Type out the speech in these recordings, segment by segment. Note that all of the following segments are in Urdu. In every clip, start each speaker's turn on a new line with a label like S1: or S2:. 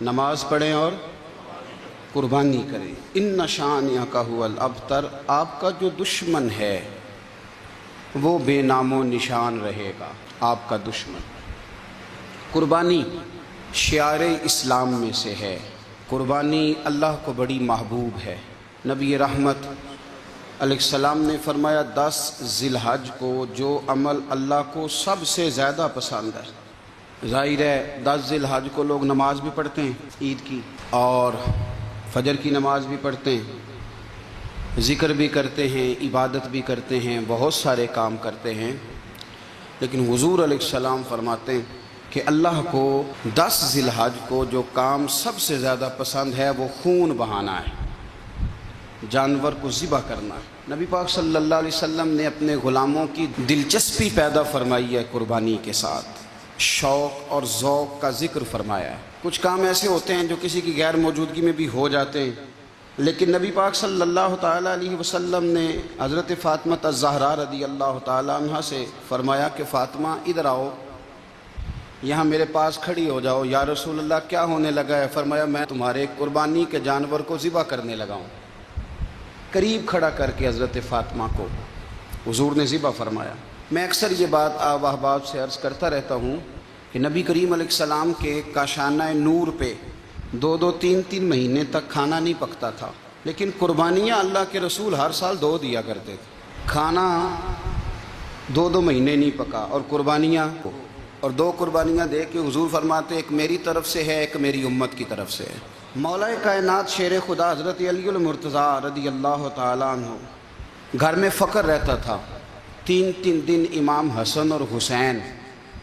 S1: نماز پڑھیں اور قربانی کریں۔ ان شانئک ھو الابتر، آپ کا جو دشمن ہے وہ بے نام و نشان رہے گا، آپ کا دشمن۔ قربانی شعار اسلام میں سے ہے، قربانی اللہ کو بڑی محبوب ہے۔ نبی رحمت علیہ السلام نے فرمایا 10 ذی الحج کو جو عمل اللہ کو سب سے زیادہ پسند ہے، ظاہر ہے 10 ذی الحج کو لوگ نماز بھی پڑھتے ہیں عید کی، اور فجر کی نماز بھی پڑھتے ہیں، ذکر بھی کرتے ہیں، عبادت بھی کرتے ہیں، بہت سارے کام کرتے ہیں، لیکن حضور علیہ السلام فرماتے ہیں کہ اللہ کو 10 ذی الحج کو جو کام سب سے زیادہ پسند ہے وہ خون بہانا ہے، جانور کو ذبح کرنا ہے۔ نبی پاک صلی اللہ علیہ وسلم نے اپنے غلاموں کی دلچسپی پیدا فرمائی ہے قربانی کے ساتھ، شوق اور ذوق کا ذکر فرمایا ہے۔ کچھ کام ایسے ہوتے ہیں جو کسی کی غیر موجودگی میں بھی ہو جاتے ہیں، لیکن نبی پاک صلی اللہ تعالیٰ علیہ وسلم نے حضرت فاطمہ الزہرا رضی اللہ تعالیٰ عنہ سے فرمایا کہ فاطمہ ادھر آؤ، یہاں میرے پاس کھڑی ہو جاؤ۔ یا رسول اللہ کیا ہونے لگا ہے؟ فرمایا میں تمہارے قربانی کے جانور کو ذبح کرنے لگا ہوں۔ قریب کھڑا کر کے حضرت فاطمہ کو حضور نے ذبح فرمایا۔ میں اکثر یہ بات آپ احباب سے عرض کرتا رہتا ہوں کہ نبی کریم علیہ السلام کے کاشانہ نور پہ 2 3 مہینے تک کھانا نہیں پکتا تھا، لیکن قربانیاں اللہ کے رسول ہر سال 2 دیا کرتے تھے۔ کھانا 2 مہینے نہیں پکا، اور قربانیاں، اور 2 قربانیاں دے کے حضور فرماتے ایک میری طرف سے ہے، ایک میری امت کی طرف سے ہے۔ مولا کائنات شیر خدا حضرت علی المرتضیٰ رضی اللہ تعالیٰ عنہ گھر میں فقر رہتا تھا۔ 3 دن امام حسن اور حسین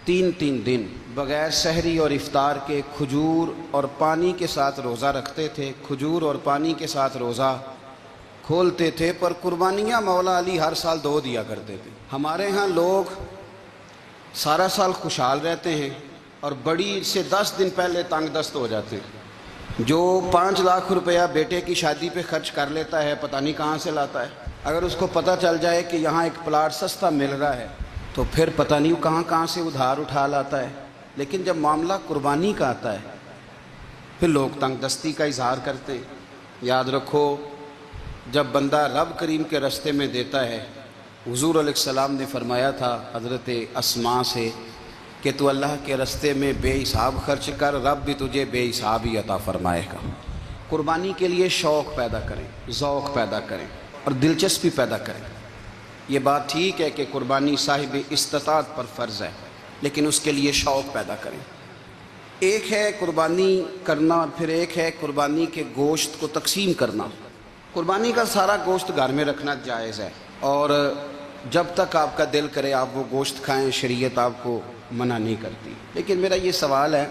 S1: 3 دن بغیر سحری اور افطار کے کھجور اور پانی کے ساتھ روزہ رکھتے تھے، کھجور اور پانی کے ساتھ روزہ کھولتے تھے، پر قربانیاں مولا علی ہر سال 2 دیا کرتے تھے۔ ہمارے ہاں لوگ سارا سال خوشحال رہتے ہیں اور بڑی سے 10 دن پہلے تنگ دست ہو جاتے ہیں۔ جو 5 لاکھ روپیہ بیٹے کی شادی پہ خرچ کر لیتا ہے پتہ نہیں کہاں سے لاتا ہے، اگر اس کو پتہ چل جائے کہ یہاں ایک پلاٹ سستا مل رہا ہے تو پھر پتہ نہیں کہاں سے ادھار اٹھا لاتا ہے۔ لیکن جب معاملہ قربانی کا آتا ہے پھر لوگ تنگ دستی کا اظہار کرتے ہیں۔ یاد رکھو جب بندہ رب کریم کے راستے میں دیتا ہے، حضور علیہ السلام نے فرمایا تھا حضرت اسماء سے کہ تو اللہ کے راستے میں بے حساب خرچ کر، رب بھی تجھے بے حساب ہی عطا فرمائے گا۔ قربانی کے لیے شوق پیدا کریں، ذوق پیدا کریں اور دلچسپی پیدا کریں۔ یہ بات ٹھیک ہے کہ قربانی صاحب استطاعت پر فرض ہے، لیکن اس کے لیے شوق پیدا کریں۔ ایک ہے قربانی کرنا اور پھر ایک ہے قربانی کے گوشت کو تقسیم کرنا۔ قربانی کا سارا گوشت گھر میں رکھنا جائز ہے، اور جب تک آپ کا دل کرے آپ وہ گوشت کھائیں، شریعت آپ کو منع نہیں کرتی۔ لیکن میرا یہ سوال ہے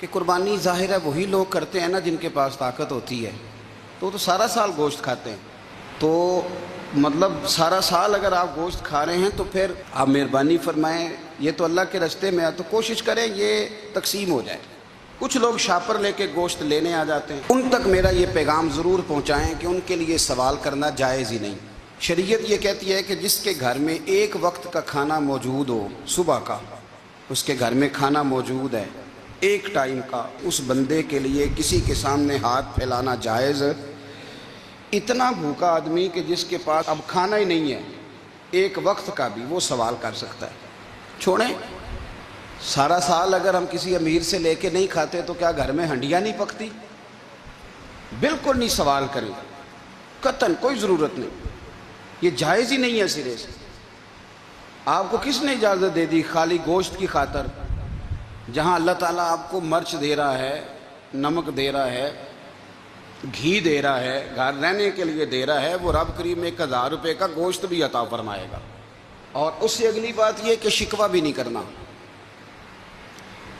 S1: کہ قربانی ظاہر ہے وہی لوگ کرتے ہیں نا جن کے پاس طاقت ہوتی ہے، تو سارا سال گوشت کھاتے ہیں، تو مطلب سارا سال اگر آپ گوشت کھا رہے ہیں تو پھر آپ مہربانی فرمائیں، یہ تو اللہ کے راستے میں ہے تو کوشش کریں یہ تقسیم ہو جائے۔ کچھ لوگ شاپر لے کے گوشت لینے آ جاتے ہیں، ان تک میرا یہ پیغام ضرور پہنچائیں کہ ان کے لیے سوال کرنا جائز ہی نہیں۔ شریعت یہ کہتی ہے کہ جس کے گھر میں ایک وقت کا کھانا موجود ہو، صبح کا اس کے گھر میں کھانا موجود ہے ایک ٹائم کا، اس بندے کے لیے کسی کے سامنے ہاتھ پھیلانا جائز۔ اتنا بھوکا آدمی کہ جس کے پاس اب کھانا ہی نہیں ہے ایک وقت کا بھی، وہ سوال کر سکتا ہے۔ چھوڑیں، سارا سال اگر ہم کسی امیر سے لے کے نہیں کھاتے تو کیا گھر میں ہنڈیاں نہیں پکتی؟ بالکل نہیں سوال کریں، قطعاً کوئی ضرورت نہیں، یہ جائز ہی نہیں ہے سرے سے۔ آپ کو کس نے اجازت دے دی خالی گوشت کی خاطر؟ جہاں اللہ تعالیٰ آپ کو مرچ دے رہا ہے، نمک دے رہا ہے، گھی دے رہا ہے، گھر رہنے کے لیے دے رہا ہے، وہ رب کریم 1000 روپے کا گوشت بھی عطا فرمائے گا۔ اور اس سے اگلی بات یہ کہ شکوہ بھی نہیں کرنا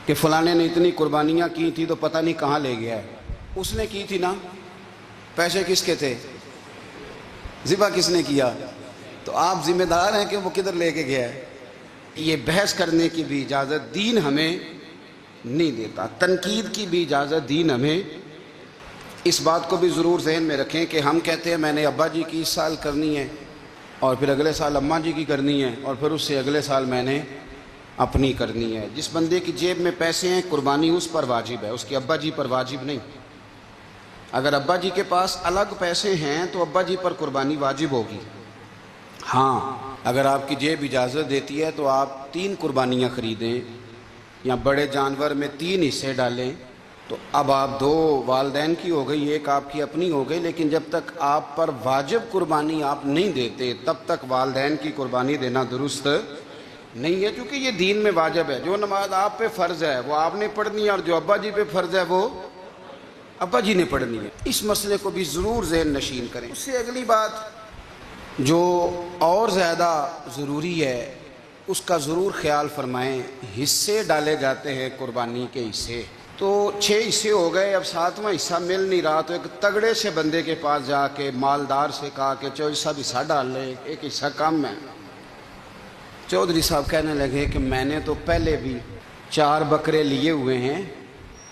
S1: کہ فلانے نے اتنی قربانیاں کی تھی تو پتہ نہیں کہاں لے گیا ہے۔ اس نے کی تھی نا، پیسے کس کے تھے، ذبح کس نے کیا، تو آپ ذمہ دار ہیں کہ وہ کدھر لے کے گیا ہے۔ یہ بحث کرنے کی بھی اجازت دین ہمیں نہیں دیتا، تنقید کی بھی اجازت دین ہمیں۔ اس بات کو بھی ضرور ذہن میں رکھیں کہ ہم کہتے ہیں میں نے ابا جی کی اس سال کرنی ہے، اور پھر اگلے سال اماں جی کی کرنی ہے، اور پھر اس سے اگلے سال میں نے اپنی کرنی ہے۔ جس بندے کی جیب میں پیسے ہیں قربانی اس پر واجب ہے، اس کے ابا جی پر واجب نہیں۔ اگر ابا جی کے پاس الگ پیسے ہیں تو ابا جی پر قربانی واجب ہوگی۔ ہاں اگر آپ کی جیب اجازت دیتی ہے تو آپ 3 قربانیاں خریدیں یا بڑے جانور میں 3 حصے ڈالیں، تو اب آپ 2 والدین کی ہو گئی، 1 آپ کی اپنی ہو گئی، لیکن جب تک آپ پر واجب قربانی آپ نہیں دیتے تب تک والدین کی قربانی دینا درست نہیں ہے، کیونکہ یہ دین میں واجب ہے۔ جو نماز آپ پہ فرض ہے وہ آپ نے پڑھنی ہے، اور جو ابا جی پہ فرض ہے وہ ابا جی نے پڑھنی ہے۔ اس مسئلے کو بھی ضرور ذہن نشین کریں۔ اس سے اگلی بات جو اور زیادہ ضروری ہے اس کا ضرور خیال فرمائیں، حصے ڈالے جاتے ہیں قربانی کے حصے، تو 6 حصے ہو گئے، اب 7واں حصہ مل نہیں رہا، تو ایک تگڑے سے بندے کے پاس جا کے مالدار سے کہا کہ چودھری صاحب حصہ ڈال لیں، ایک حصہ کم ہے۔ چودھری صاحب کہنے لگے کہ میں نے تو پہلے بھی 4 بکرے لیے ہوئے ہیں،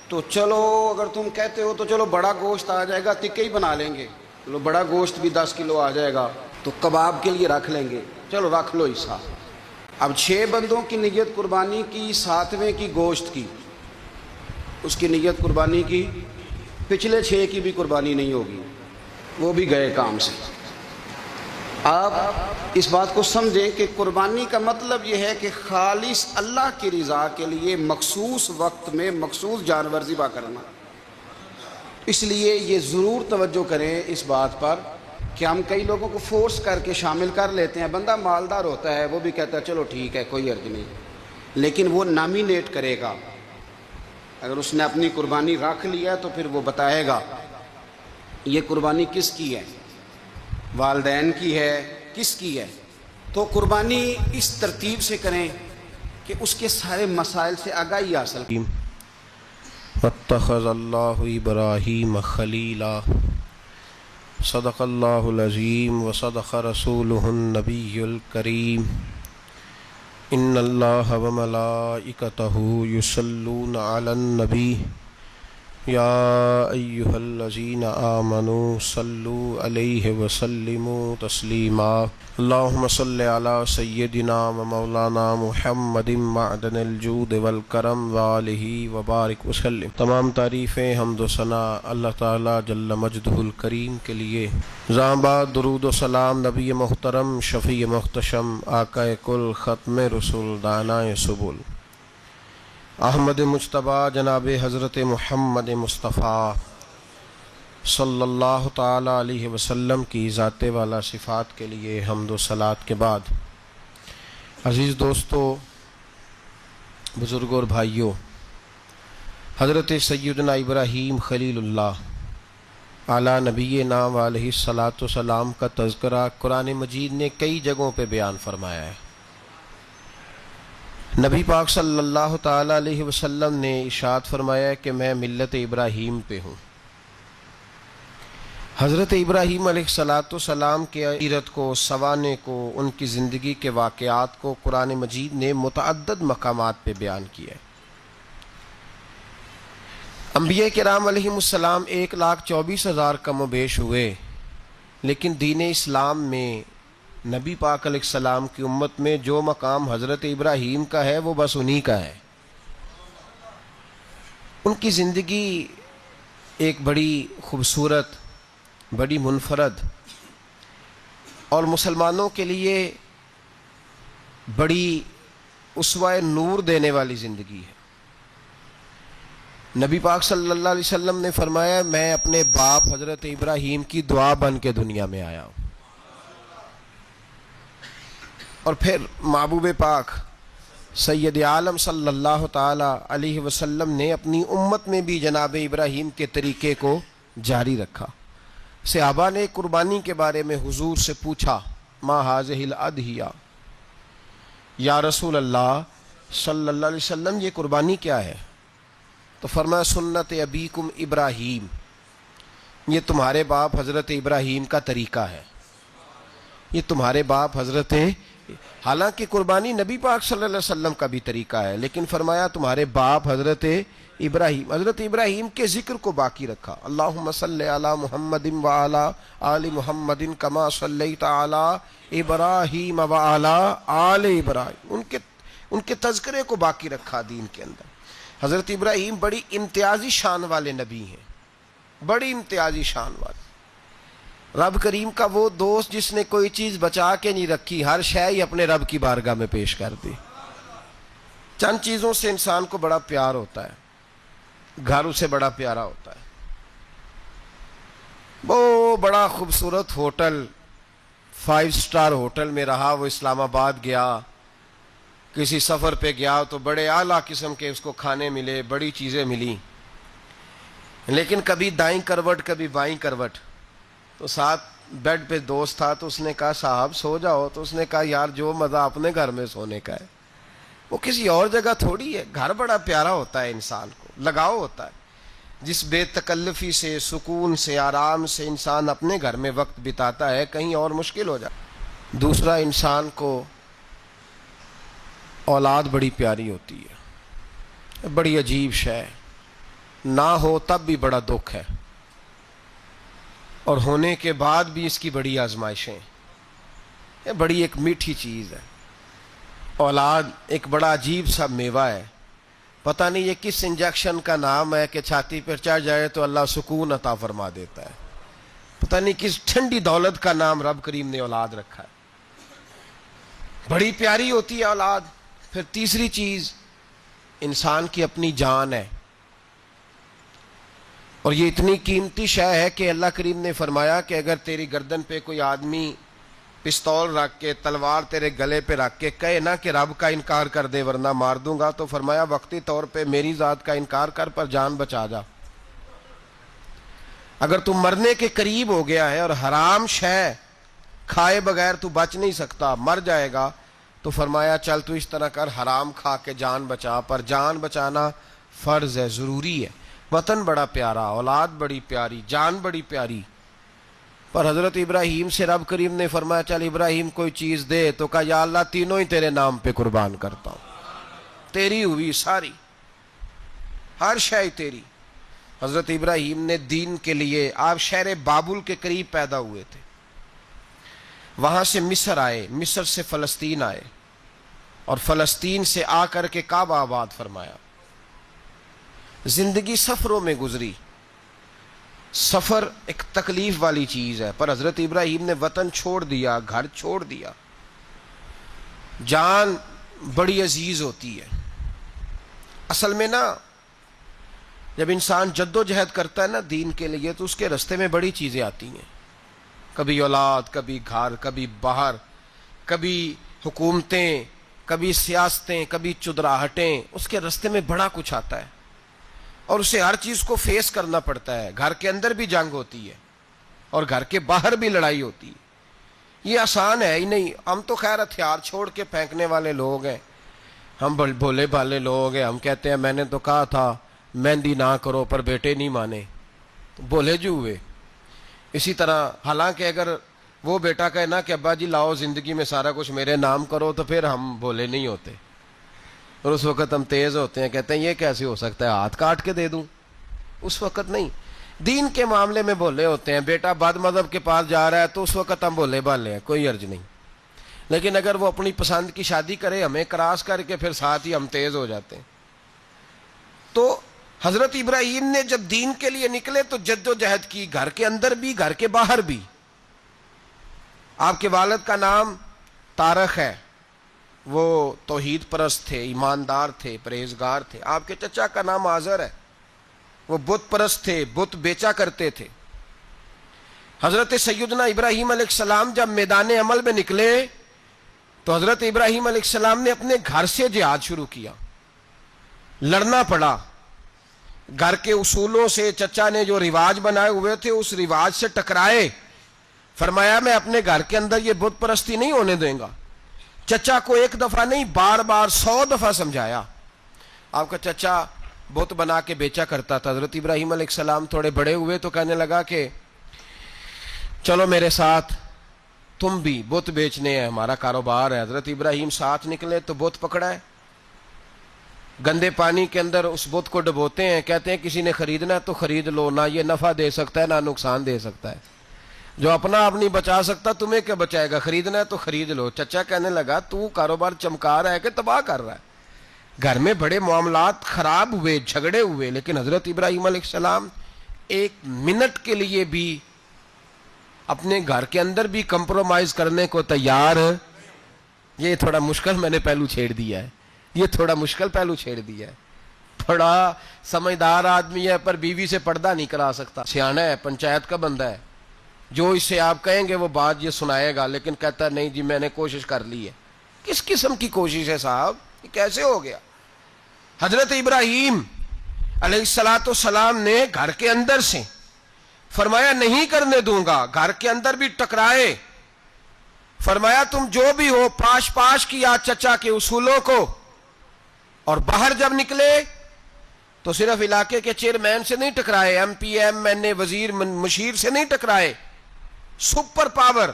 S1: تو چلو اگر تم کہتے ہو تو چلو بڑا گوشت آ جائے گا، ٹکے ہی بنا لیں گے، چلو بڑا گوشت بھی 10 کلو آ جائے گا تو کباب کے لیے رکھ لیں گے، چلو رکھ لو حصہ۔ اب 6 بندوں کی نیت قربانی کی، 7ویں کی گوشت کی، اس کی نیت قربانی کی، پچھلے 6 کی بھی قربانی نہیں ہوگی، وہ بھی گئے کام سے۔ آپ اس بات کو سمجھیں کہ قربانی کا مطلب یہ ہے کہ خالص اللہ کی رضا کے لیے مخصوص وقت میں مخصوص جانور ذبح کرنا۔ اس لیے یہ ضرور توجہ کریں اس بات پر کہ ہم کئی لوگوں کو فورس کر کے شامل کر لیتے ہیں، بندہ مالدار ہوتا ہے وہ بھی کہتا ہے چلو ٹھیک ہے کوئی حرج نہیں، لیکن وہ نامینیٹ کرے گا۔ اگر اس نے اپنی قربانی رکھ لیا تو پھر وہ بتائے گا یہ قربانی کس کی ہے، والدین کی ہے، کس کی ہے۔ تو قربانی اس ترتیب سے کریں کہ اس کے سارے مسائل سے آگاہی حاصل کریں۔
S2: واتخذ اللہ ابراہیم خلیلا، صدق اللہ العظیم وصدق رسولہ النبی الکریم۔ ان اللہ وملائکتہ یصلون علی النبی یا ایہا الذین آمنوا صلوا علیہ وسلموا تسلیما۔ اللہم صل علی سیدنا و مولانا محمد معدن الجود والکرم وآلہ وبارک وسلم۔ تمام تعریفیں حمد و ثنا اللہ تعالی جل مجدہ الکریم کے لیے۔ زاں بعد درود و سلام نبی محترم شفیع محتشم آقا کل ختم رسول دانائے سبل احمد مجتبیٰ جناب حضرت محمد مصطفیٰ صلی اللہ تعالی علیہ وسلم کی ذات والا صفات کے لیے حمد و صلات کے بعد، عزیز دوستو، بزرگوں اور بھائیوں، حضرت سیدنا ابراہیم خلیل اللہ اعلیٰ نبینا علیہ الصلاۃ والسلام کا تذکرہ قرآن مجید نے کئی جگہوں پہ بیان فرمایا ہے۔ نبی پاک صلی اللہ تعالی علیہ وسلم نے ارشاد فرمایا کہ میں ملت ابراہیم پہ ہوں۔ حضرت ابراہیم علیہ الصلاۃ والسلام کے سیرت کو، سوانح کو، ان کی زندگی کے واقعات کو قرآن مجید نے متعدد مقامات پہ بیان کیا ہے۔ انبیاء کرام علیہ السلام 1,24,000 کم و بیش ہوئے، لیکن دین اسلام میں نبی پاک علیہ السلام کی امت میں جو مقام حضرت ابراہیم کا ہے وہ بس انہی کا ہے۔ ان کی زندگی ایک بڑی خوبصورت، بڑی منفرد اور مسلمانوں کے لیے بڑی اسوہ نور دینے والی زندگی ہے۔ نبی پاک صلی اللہ علیہ وسلم نے فرمایا میں اپنے باپ حضرت ابراہیم کی دعا بن کے دنیا میں آیا ہوں۔ اور پھر محبوب پاک سید عالم صلی اللہ تعالی علیہ وسلم نے اپنی امت میں بھی جناب ابراہیم کے طریقے کو جاری رکھا۔ صحابہ نے قربانی کے بارے میں حضور سے پوچھا ما ہذہ الاضحیہ، یا رسول اللہ صلی اللہ علیہ وسلم یہ قربانی کیا ہے؟ تو فرمایا سنت ابیکم ابراہیم، یہ تمہارے باپ حضرت ابراہیم کا طریقہ ہے، یہ تمہارے باپ حضرت، حالانکہ قربانی نبی پاک صلی اللہ علیہ وسلم کا بھی طریقہ ہے، لیکن فرمایا تمہارے باپ حضرت ابراہیم کے ذکر کو باقی رکھا۔ اللہم صلی علی محمد وعلی آل محمد کما صلیت علی ابراہیم وعلی آل ابراہیم۔ ان کے تذکرے کو باقی رکھا دین کے اندر۔ حضرت ابراہیم بڑی امتیازی شان والے نبی ہیں، بڑی امتیازی شان والے۔ رب کریم کا وہ دوست جس نے کوئی چیز بچا کے نہیں رکھی، ہر شے ہی اپنے رب کی بارگاہ میں پیش کر دی۔ چند چیزوں سے انسان کو بڑا پیار ہوتا ہے، گھر اسے بڑا پیارا ہوتا ہے۔ وہ بڑا خوبصورت ہوٹل، 5 اسٹار ہوٹل میں رہا، وہ اسلام آباد گیا، کسی سفر پہ گیا تو بڑے اعلیٰ قسم کے اس کو کھانے ملے، بڑی چیزیں ملی، لیکن کبھی دائیں کروٹ کبھی بائیں کروٹ۔ تو ساتھ بیڈ پہ دوست تھا تو اس نے کہا صاحب سو جاؤ، تو اس نے کہا یار جو مزہ اپنے گھر میں سونے کا ہے وہ کسی اور جگہ تھوڑی ہے۔ گھر بڑا پیارا ہوتا ہے، انسان کو لگاؤ ہوتا ہے، جس بے تکلفی سے، سکون سے، آرام سے انسان اپنے گھر میں وقت بتاتا ہے، کہیں اور مشکل ہو جائے۔ دوسرا، انسان کو اولاد بڑی پیاری ہوتی ہے، بڑی عجیب شے، نہ ہو تب بھی بڑا دکھ ہے، اور ہونے کے بعد بھی اس کی بڑی آزمائشیں۔ یہ بڑی ایک میٹھی چیز ہے۔ اولاد ایک بڑا عجیب سا میوہ ہے، پتہ نہیں یہ کس انجیکشن کا نام ہے کہ چھاتی پر چڑھ جائے تو اللہ سکون عطا فرما دیتا ہے، پتہ نہیں کس ٹھنڈی دولت کا نام رب کریم نے اولاد رکھا ہے، بڑی پیاری ہوتی ہے اولاد۔ پھر تیسری چیز انسان کی اپنی جان ہے، اور یہ اتنی قیمتی شے ہے کہ اللہ کریم نے فرمایا کہ اگر تیری گردن پہ کوئی آدمی پستول رکھ کے، تلوار تیرے گلے پہ رکھ کے کہے نہ کہ رب کا انکار کر دے ورنہ مار دوں گا، تو فرمایا وقتی طور پہ میری ذات کا انکار کر پر جان بچا جا۔ اگر تو مرنے کے قریب ہو گیا ہے اور حرام شے کھائے بغیر تو بچ نہیں سکتا، مر جائے گا، تو فرمایا چل تو اس طرح کر، حرام کھا کے جان بچا، پر جان بچانا فرض ہے، ضروری ہے۔ وطن بڑا پیارا، اولاد بڑی پیاری، جان بڑی پیاری، پر حضرت ابراہیم سے رب کریم نے فرمایا چل ابراہیم کوئی چیز دے، تو کہا یا اللہ تینوں ہی تیرے نام پہ قربان کرتا ہوں، تیری ہوئی ساری، ہر شے تیری۔ حضرت ابراہیم نے دین کے لیے، آپ شہر بابل کے قریب پیدا ہوئے تھے، وہاں سے مصر آئے، مصر سے فلسطین آئے، اور فلسطین سے آ کر کے کعبہ آباد فرمایا۔ زندگی سفروں میں گزری، سفر ایک تکلیف والی چیز ہے، پر حضرت ابراہیم نے وطن چھوڑ دیا، گھر چھوڑ دیا۔ جان بڑی عزیز ہوتی ہے اصل میں نا، جب انسان جد و جہد کرتا ہے نا دین کے لیے تو اس کے رستے میں بڑی چیزیں آتی ہیں، کبھی اولاد، کبھی گھر، کبھی باہر، کبھی حکومتیں، کبھی سیاستیں، کبھی چدراہٹیں، اس کے رستے میں بڑا کچھ آتا ہے، اور اسے ہر چیز کو فیس کرنا پڑتا ہے۔ گھر کے اندر بھی جنگ ہوتی ہے اور گھر کے باہر بھی لڑائی ہوتی ہے، یہ آسان ہے ہی نہیں۔ ہم تو خیر ہتھیار چھوڑ کے پھینکنے والے لوگ ہیں، ہم بھولے بھالے لوگ ہیں، ہم کہتے ہیں میں نے تو کہا تھا مہندی نہ کرو پر بیٹے نہیں مانے، تو بھولے جو ہوئے۔ اسی طرح حالانکہ اگر وہ بیٹا کہے نا کہ ابا جی لاؤ زندگی میں سارا کچھ میرے نام کرو، تو پھر ہم بھولے نہیں ہوتے، اور اس وقت ہم تیز ہوتے ہیں، کہتے ہیں یہ کیسے ہو سکتا ہے، ہاتھ کاٹ کے دے دوں۔ اس وقت نہیں، دین کے معاملے میں بھولے ہوتے ہیں۔ بیٹا بد مذہب کے پاس جا رہا ہے تو اس وقت ہم بھولے بھالے ہیں، کوئی عرض نہیں، لیکن اگر وہ اپنی پسند کی شادی کرے ہمیں کراس کر کے، پھر ساتھ ہی ہم تیز ہو جاتے ہیں۔ تو حضرت ابراہیم نے جب دین کے لیے نکلے تو جد و جہد کی، گھر کے اندر بھی گھر کے باہر بھی۔ آپ کے والد کا نام طارق ہے، وہ توحید پرست تھے، ایماندار تھے، پرہیزگار تھے۔ آپ کے چچا کا نام آزر ہے، وہ بت پرست تھے، بت بیچا کرتے تھے۔ حضرت سیدنا ابراہیم علیہ السلام جب میدان عمل میں نکلے تو حضرت ابراہیم علیہ السلام نے اپنے گھر سے جہاد شروع کیا، لڑنا پڑا۔ گھر کے اصولوں سے چچا نے جو رواج بنائے ہوئے تھے اس رواج سے ٹکرائے، فرمایا میں اپنے گھر کے اندر یہ بت پرستی نہیں ہونے دیں گا۔ چچا کو ایک دفعہ نہیں بار بار 100 دفعہ سمجھایا۔ آپ کا چچا بت بنا کے بیچا کرتا تھا۔ حضرت ابراہیم علیہ السلام تھوڑے بڑے ہوئے تو کہنے لگا کہ چلو میرے ساتھ، تم بھی بت بیچنے ہیں، ہمارا کاروبار ہے۔ حضرت ابراہیم ساتھ نکلے تو بت پکڑا ہے، گندے پانی کے اندر اس بت کو ڈبوتے ہیں، کہتے ہیں کسی نے خریدنا ہے تو خرید لو، نہ یہ نفع دے سکتا ہے نہ نقصان دے سکتا ہے۔ جو اپنا آپ نہیں بچا سکتا تمہیں کیا بچائے گا؟ خریدنا ہے تو خرید لو۔ چچا کہنے لگا تو کاروبار چمکا رہا ہے کہ تباہ کر رہا ہے؟ گھر میں بڑے معاملات خراب ہوئے، جھگڑے ہوئے، لیکن حضرت ابراہیم علیہ السلام ایک منٹ کے لیے بھی اپنے گھر کے اندر بھی کمپرومائز کرنے کو تیار۔ یہ تھوڑا مشکل میں نے پہلو چھیڑ دیا ہے، یہ تھوڑا مشکل پہلو چھیڑ دیا ہے۔ بڑا سمجھدار آدمی ہے پر بیوی سے پردہ نہیں کرا سکتا، سیانا ہے، پنچایت کا بندہ ہے، جو اس سے آپ کہیں گے وہ بات یہ سنائے گا، لیکن کہتا ہے نہیں جی میں نے کوشش کر لی ہے۔ کس قسم کی کوشش ہے صاحب؟ یہ کیسے ہو گیا؟ حضرت ابراہیم علیہ السلام نے گھر کے اندر سے فرمایا نہیں کرنے دوں گا، گھر کے اندر بھی ٹکرائے، فرمایا تم جو بھی ہو پاش پاش کیا چچا کے اصولوں کو، اور باہر جب نکلے تو صرف علاقے کے چیئرمین سے نہیں ٹکرائے، ایم پی ایم این اے وزیر مشیر سے نہیں ٹکرائے، سپر پاور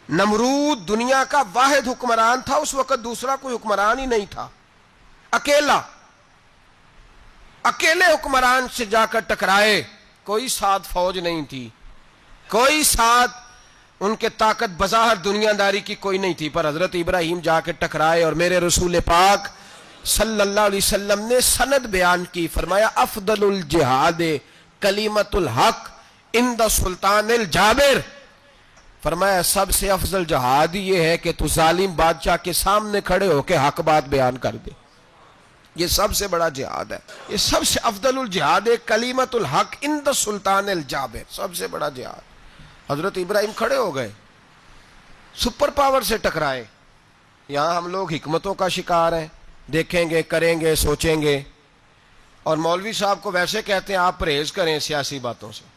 S2: نمرود دنیا کا واحد حکمران تھا اس وقت، دوسرا کوئی حکمران ہی نہیں تھا، اکیلے حکمران سے جا کر ٹکرائے، کوئی ساتھ فوج نہیں تھی، کوئی ساتھ ان کے طاقت بظاہر دنیا داری کی کوئی نہیں تھی، پر حضرت ابراہیم جا کے ٹکرائے، اور میرے رسول پاک صلی اللہ علیہ وسلم نے سند بیان کی، فرمایا افضل الجہاد کلمۃ الحق عند سلطان الجابر، فرمایا سب سے افضل جہاد یہ ہے کہ تو ظالم بادشاہ کے سامنے کھڑے ہو کے حق بات بیان کر دے، یہ سب سے بڑا جہاد ہے، یہ سب سے افضل الجہاد کلمۃ الحق عند سلطان الجابر، سب سے بڑا جہاد۔ حضرت ابراہیم کھڑے ہو گئے، سپر پاور سے ٹکرائے۔ یہاں ہم لوگ حکمتوں کا شکار ہیں، دیکھیں گے، کریں گے، سوچیں گے، اور مولوی صاحب کو ویسے کہتے ہیں آپ پرہیز کریں سیاسی باتوں سے۔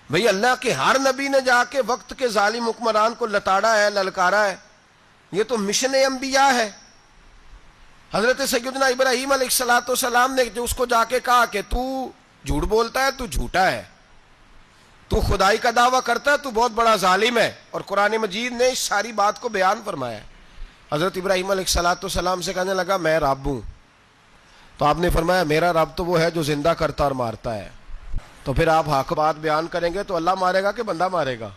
S2: بھئی اللہ کے ہر نبی نے جا کے وقت کے ظالم حکمران کو لتاڑا ہے، للکارا ہے، یہ تو مشن انبیاء ہے۔ حضرت سیدنا ابراہیم علیہ السلام نے جو اس کو جا کے کہا کہ تو جھوٹ بولتا ہے، تو جھوٹا ہے، تو خدائی کا دعویٰ کرتا ہے، تو بہت بڑا ظالم ہے، اور قرآن مجید نے اس ساری بات کو بیان فرمایا ہے۔ حضرت ابراہیم علیہ السلام سے کہنے لگا میں رب ہوں، تو آپ نے فرمایا میرا رب تو وہ ہے جو زندہ کرتا اور مارتا ہے، تو پھر آپ حق بات بیان کریں گے تو اللہ مارے گا کہ بندہ مارے گا؟